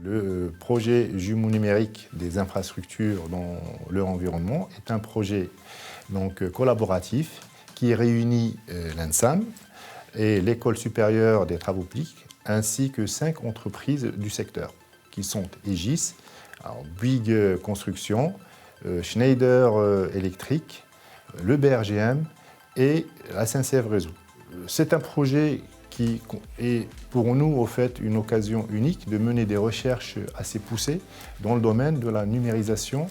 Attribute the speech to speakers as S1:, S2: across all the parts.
S1: Le projet jumeau numérique des infrastructures dans leur environnement est un projet donc, collaboratif qui réunit l'ENSAM et l'École supérieure des travaux publics ainsi que 5 entreprises du secteur qui sont Aegis, Bouygues Construction, Schneider Electric, le BRGM et la SNCF Réseau. C'est un projet qui est pour nous au fait une occasion unique de mener des recherches assez poussées dans le domaine de la numérisation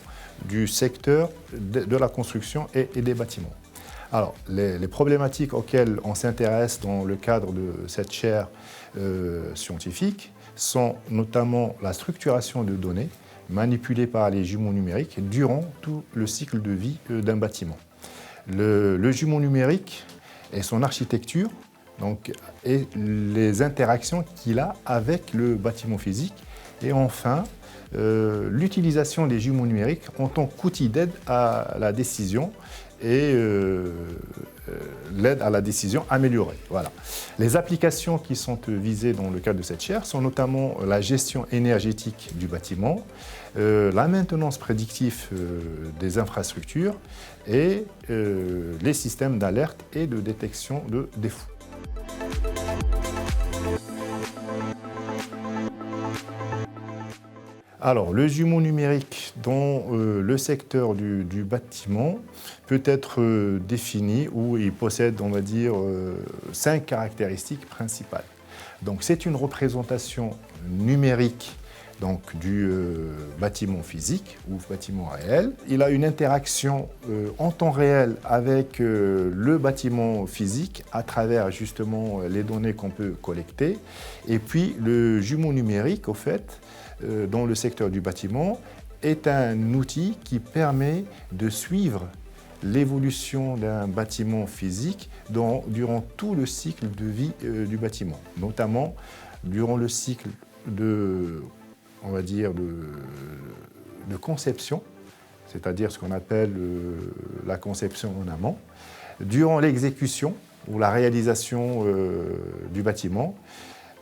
S1: du secteur de la construction et des bâtiments. Alors, les problématiques auxquelles on s'intéresse dans le cadre de cette chaire scientifique sont notamment la structuration de données manipulées par les jumeaux numériques durant tout le cycle de vie d'un bâtiment. Le jumeau numérique et son architecture donc, et les interactions qu'il a avec le bâtiment physique. Et enfin, l'utilisation des jumeaux numériques en tant qu'outil d'aide à la décision et l'aide à la décision améliorée. Voilà. Les applications qui sont visées dans le cadre de cette chaire sont notamment la gestion énergétique du bâtiment, la maintenance prédictive des infrastructures et les systèmes d'alerte et de détection de défauts. Alors, le jumeau numérique dans le secteur du bâtiment peut être défini où il possède, on va dire, 5 caractéristiques principales. Donc, c'est une représentation numérique donc, du bâtiment physique ou bâtiment réel. Il a une interaction en temps réel avec le bâtiment physique à travers justement les données qu'on peut collecter. Et puis, le jumeau numérique, au fait, dans le secteur du bâtiment, est un outil qui permet de suivre l'évolution d'un bâtiment physique durant tout le cycle de vie du bâtiment, notamment durant le cycle de, on va dire, de conception, c'est-à-dire ce qu'on appelle la conception en amont, durant l'exécution ou la réalisation du bâtiment,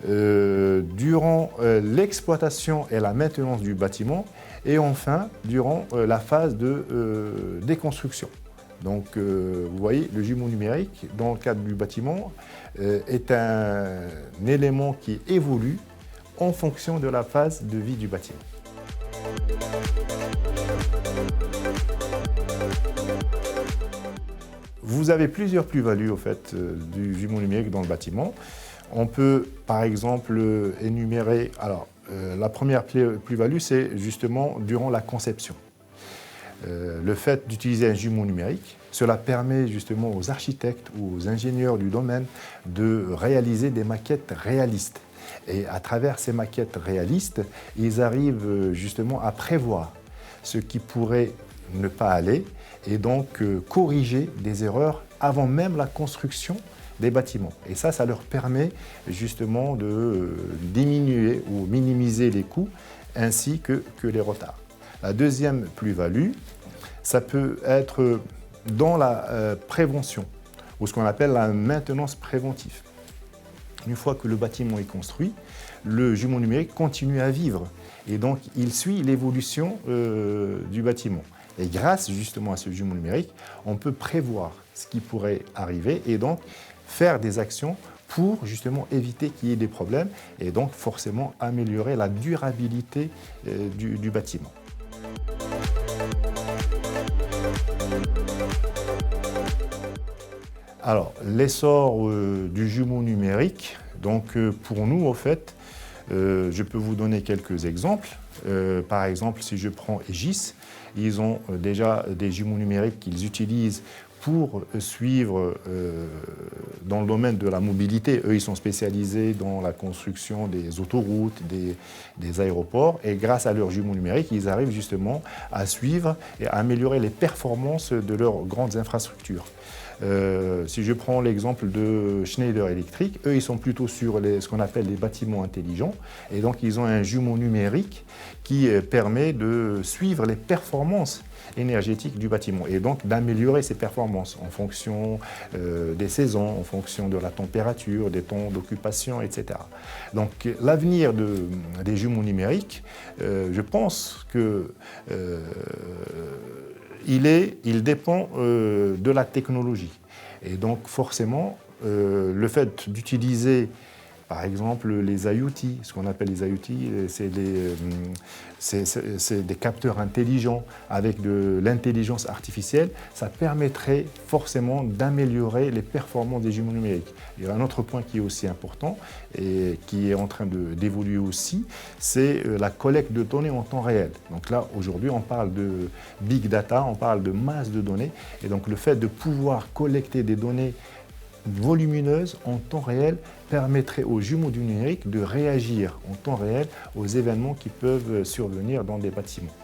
S1: durant l'exploitation et la maintenance du bâtiment et enfin durant la phase de déconstruction. Donc vous voyez, le jumeau numérique dans le cadre du bâtiment est un élément qui évolue en fonction de la phase de vie du bâtiment. Vous avez plusieurs plus-values au fait du jumeau numérique dans le bâtiment. On peut, par exemple, énumérer. Alors, la première plus-value, c'est justement durant la conception. Le fait d'utiliser un jumeau numérique, cela permet justement aux architectes ou aux ingénieurs du domaine de réaliser des maquettes réalistes. Et à travers ces maquettes réalistes, ils arrivent justement à prévoir ce qui pourrait ne pas aller et donc corriger des erreurs avant même la construction des bâtiments. Et ça leur permet justement de diminuer ou minimiser les coûts ainsi que les retards. La deuxième plus-value, ça peut être dans la prévention ou ce qu'on appelle la maintenance préventive. Une fois que le bâtiment est construit, le jumeau numérique continue à vivre et donc il suit l'évolution du bâtiment. Et grâce justement à ce jumeau numérique, on peut prévoir ce qui pourrait arriver et donc faire des actions pour justement éviter qu'il y ait des problèmes et donc forcément améliorer la durabilité du bâtiment. Alors, l'essor du jumeau numérique, donc pour nous, au fait, je peux vous donner quelques exemples. Par exemple, si je prends Aegis, ils ont déjà des jumeaux numériques qu'ils utilisent pour suivre dans le domaine de la mobilité. Eux, ils sont spécialisés dans la construction des autoroutes, des aéroports. Et grâce à leurs jumeaux numériques, ils arrivent justement à suivre et à améliorer les performances de leurs grandes infrastructures. Si je prends l'exemple de Schneider Electric, eux, ils sont plutôt sur ce qu'on appelle les bâtiments intelligents. Et donc, ils ont un jumeau numérique qui permet de suivre les performances énergétique du bâtiment et donc d'améliorer ses performances en fonction des saisons, en fonction de la température, des temps d'occupation, etc. Donc l'avenir des jumeaux numériques, je pense que il dépend de la technologie. Et donc forcément, le fait d'utiliser par exemple les IoT, ce qu'on appelle les IoT, c'est des capteurs intelligents avec de l'intelligence artificielle, ça permettrait forcément d'améliorer les performances des jumeaux numériques. Il y a un autre point qui est aussi important et qui est en train d'évoluer aussi, c'est la collecte de données en temps réel. Donc là, aujourd'hui, on parle de big data, on parle de masse de données, et donc le fait de pouvoir collecter des données volumineuse en temps réel permettrait aux jumeaux du numérique de réagir en temps réel aux événements qui peuvent survenir dans des bâtiments.